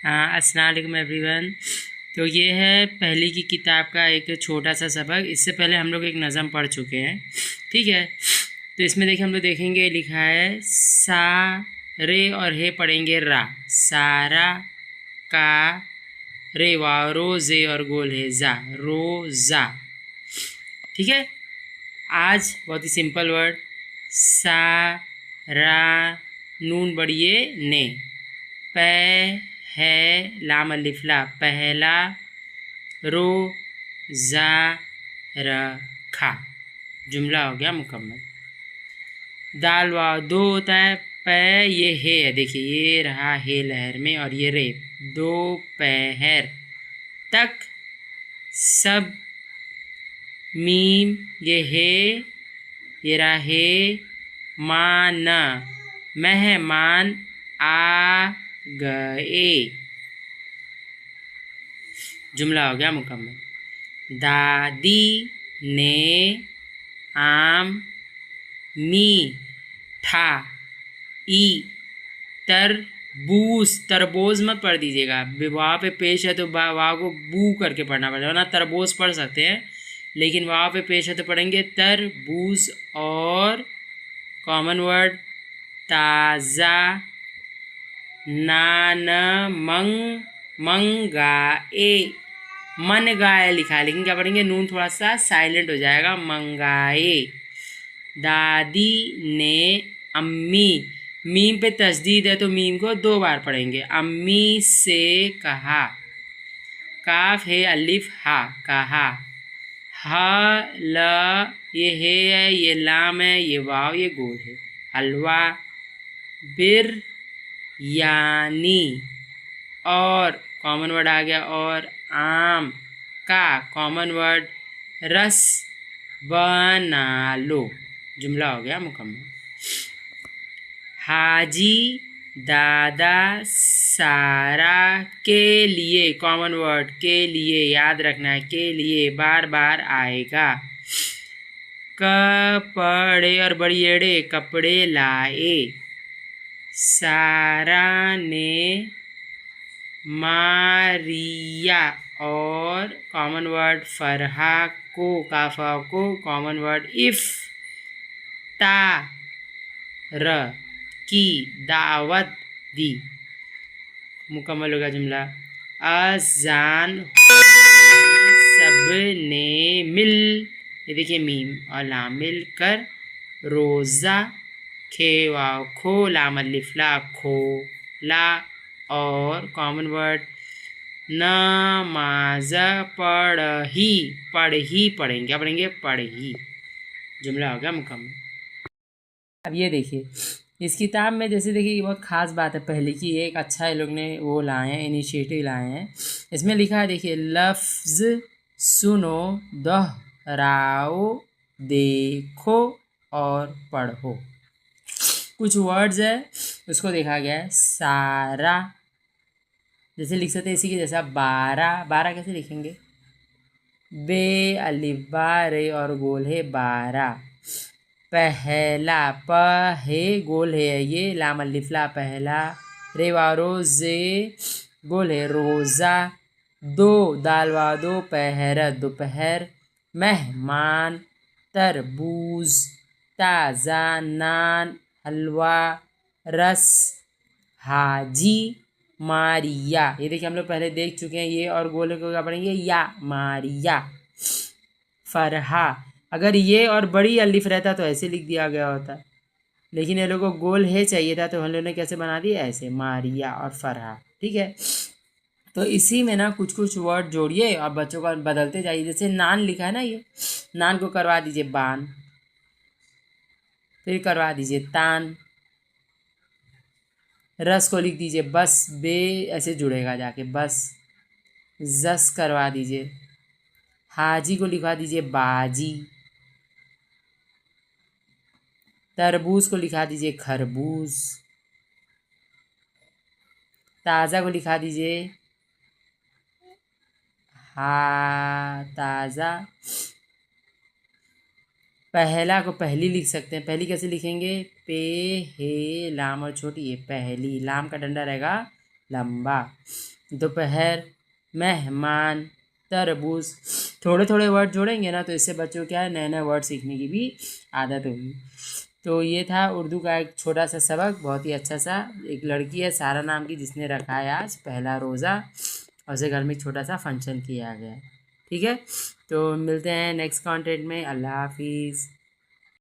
अस्सलाम वालेकुम एवरीवन। तो ये है पहली की किताब का एक छोटा सा सबक। इससे पहले हम लोग एक नज़म पढ़ चुके हैं, ठीक है। तो इसमें देखिए हम लोग देखेंगे, लिखा है सा रे और हे पढ़ेंगे रा, सारा का रे वारो जे और गोल है जा, रोज़ा, ठीक है। आज बहुत ही सिंपल वर्ड, सा रा नून बढ़िए ने, पै है लाम अलिफ ला पहला, रो जा रखा, जुमला हो गया मुकम्मल। दाल वाव दो होता है, पै ये हे है, देखिए ये रहा हे लहर में और ये रे, दोपहर तक सब, मीम ये हे, ये रहा हे, मान मेहमान आ गए, जुमला हो गया मुकम्मल। दादी ने आम मीठा ई तरबूज, तरबूज मत पढ़ दीजिएगा, वाव पे पेश है तो वाव को बू करके पढ़ना पड़ेगा, वरना तरबूज पढ़ सकते हैं, लेकिन वाव पे पेश है तो पढ़ेंगे तरबूज। और कॉमन वर्ड ताज़ा नान मंगाए, मन गाए लिखा है, लेकिन क्या पढ़ेंगे, नून थोड़ा सा साइलेंट हो जाएगा, मंगाए। दादी ने अम्मी, मीम पे तस्दीद है तो मीम को 2 बार पढ़ेंगे, अम्मी से कहा, काफ है अलिफ हा, कहा, ह ल ये हे है, ये लाम है, ये वाव, ये गोल है, हलवा, बिर यानी, और कॉमन वर्ड आ गया, और आम का कॉमन वर्ड, रस बना लो, जुमला हो गया मुकम्मल। हाजी दादा सारा के लिए, कॉमन वर्ड के लिए, याद रखना है, के लिए बार बार आएगा। कपड़े और बड़ी एड़े कपड़े लाए, सारा ने मारिया, और कॉमन वर्ड फरहा को, काफा को कॉमन वर्ड इफ ता र की दावत दी, मुकम्मल होगा जुमला। अजान सब ने मिल, ये देखिए मीम और लाम मिल कर, रोज़ा खे वाव खो लाम अलिफ ला खो ला, और कॉमन वर्ड नमाज पढ़ी, पढ़ी पढ़ेंगे, क्या पढ़ेंगे, पढ़ी, जुमला हो गया मुकम्मल। अब ये देखिए इस किताब में, जैसे देखिए ये बहुत ख़ास बात है पहले की, एक अच्छा ये लोग ने वो लाए हैं, इनिशिएटिव लाए हैं। इसमें लिखा है देखिए, लफ्ज़ सुनो दोहराओ देखो और पढ़ो। कुछ वर्ड्स है उसको देखा गया है, सारा जैसे लिख सकते हैं इसी के जैसा, बारह, बारह कैसे लिखेंगे, बे अलिफ बा रे और गोल है बारह। पहला प है गोल है, ये लाम अलिफ ला पहला, रे वारो जे गोल है रोज़ा। दो दाल वा दो पहर दोपहर, मेहमान तरबूज, ताज़ा नान हलवा, रस हाजी मारिया, ये देखिए हम लोग पहले देख चुके हैं, ये और गोले को क्या पढ़ेंगे, या मारिया। फरहा, अगर ये और बड़ी अलिफ रहता तो ऐसे लिख दिया गया होता, लेकिन ये लोगों को गोल है चाहिए था, तो हम लोगों ने कैसे बना दिया, ऐसे, मारिया और फरहा, ठीक है। तो इसी में ना कुछ कुछ वर्ड जोड़िए और बच्चों को बदलते जाइए। जैसे नान लिखा है ना, ये नान को करवा दीजिए बान, फिर करवा दीजिए तान, रस को लिख दीजिए बस, बे ऐसे जुड़ेगा जाके बस, जस करवा दीजिए, हाजी को लिखवा दीजिए बाजी, तरबूज को लिखा दीजिए खरबूज, ताज़ा को लिखा दीजिए हा ताज़ा, पहला को पहली लिख सकते हैं, पहली कैसे लिखेंगे, पे हे लाम और छोटी ये पहली, लाम का डंडा रहेगा लंबा, दोपहर, मेहमान, तरबूज। थोड़े थोड़े वर्ड जोड़ेंगे ना तो इससे बच्चों क्या है, नए नए वर्ड सीखने की भी आदत होगी। तो ये था उर्दू का एक छोटा सा सबक, बहुत ही अच्छा सा। एक लड़की है सारा नाम की, जिसने रखा है आज पहला रोज़ा, और उसे घर में एक छोटा सा फंक्शन किया गया। ठीक है, तो मिलते हैं नेक्स्ट कंटेंट में। अल्लाह हाफिज़।